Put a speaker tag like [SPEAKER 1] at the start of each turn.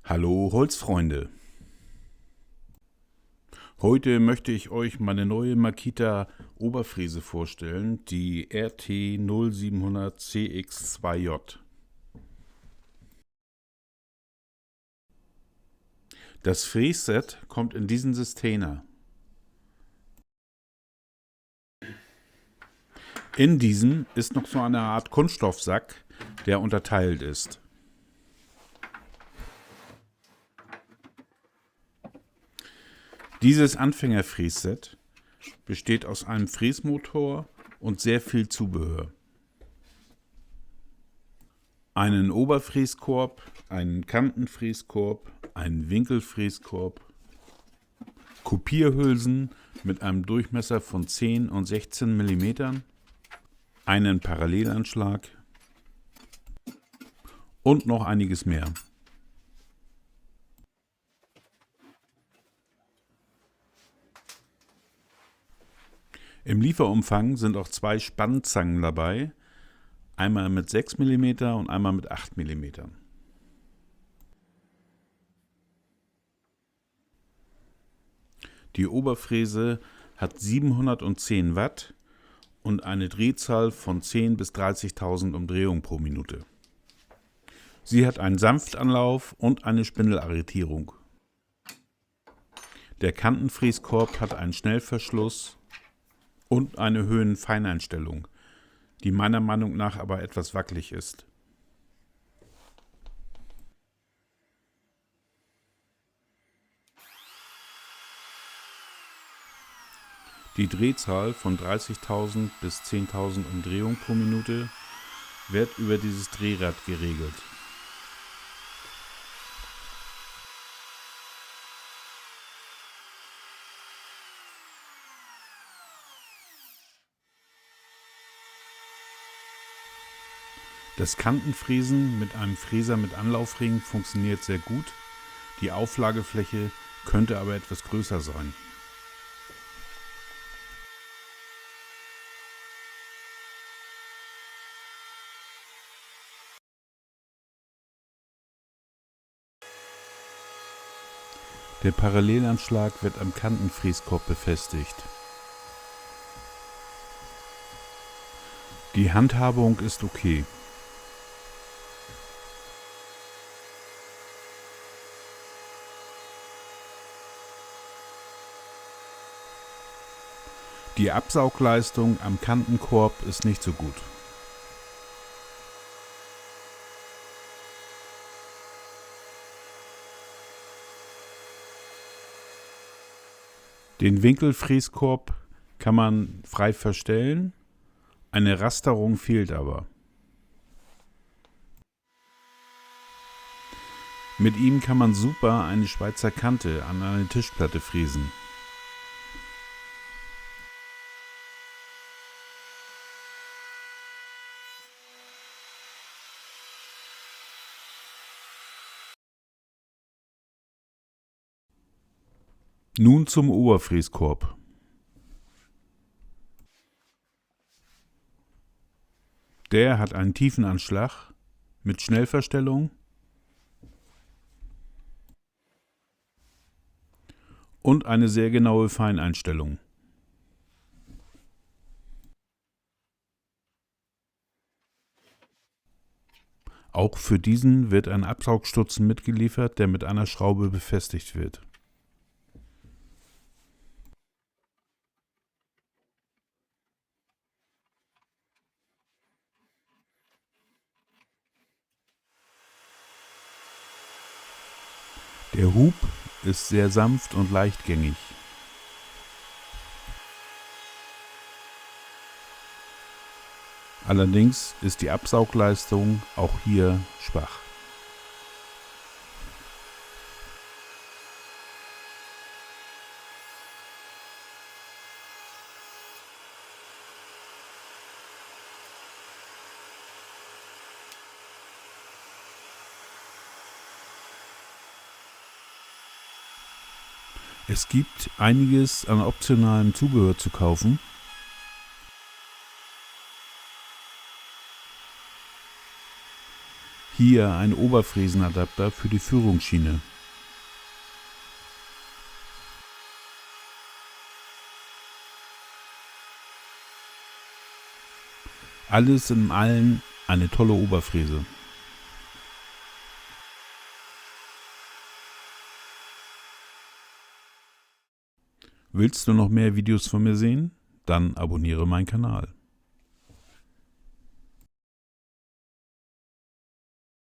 [SPEAKER 1] Hallo Holzfreunde! Heute möchte ich euch meine neue Makita Oberfräse vorstellen, die RT 0700 CX2J. Das Frässet kommt in diesen Systener. In diesem ist noch so eine Art Kunststoffsack, der unterteilt ist. Dieses Anfängerfrässet besteht aus einem Fräsmotor und sehr viel Zubehör. Einen Oberfräskorb, einen Kantenfräskorb, einen Winkelfräskorb, Kopierhülsen mit einem Durchmesser von 10 und 16 mm, einen Parallelanschlag und noch einiges mehr. Im Lieferumfang sind auch zwei Spannzangen dabei, einmal mit 6 mm und einmal mit 8 mm. Die Oberfräse hat 710 Watt und eine Drehzahl von 10.000 bis 30.000 Umdrehungen pro Minute. Sie hat einen Sanftanlauf und eine Spindelarretierung. Der Kantenfräskorb hat einen Schnellverschluss und eine Höhenfeineinstellung, die meiner Meinung nach aber etwas wackelig ist. Die Drehzahl von 30.000 bis 10.000 Umdrehungen pro Minute wird über dieses Drehrad geregelt. Das Kantenfräsen mit einem Fräser mit Anlaufring funktioniert sehr gut, die Auflagefläche könnte aber etwas größer sein. Der Parallelanschlag wird am Kantenfräskorb befestigt. Die Handhabung ist okay. Die Absaugleistung am Kantenkorb ist nicht so gut. Den Winkelfräskorb kann man frei verstellen, eine Rasterung fehlt aber. Mit ihm kann man super eine Schweizer Kante an eine Tischplatte fräsen. Nun zum Oberfräskorb. Der hat einen Tiefenanschlag mit Schnellverstellung und eine sehr genaue Feineinstellung. Auch für diesen wird ein Absaugstutzen mitgeliefert, der mit einer Schraube befestigt wird. Der Hub ist sehr sanft und leichtgängig. Allerdings ist die Absaugleistung auch hier schwach. Es gibt einiges an optionalem Zubehör zu kaufen. Hier ein Oberfräsenadapter für die Führungsschiene. Alles in allem eine tolle Oberfräse. Willst du noch mehr Videos von mir sehen? Dann abonniere meinen Kanal.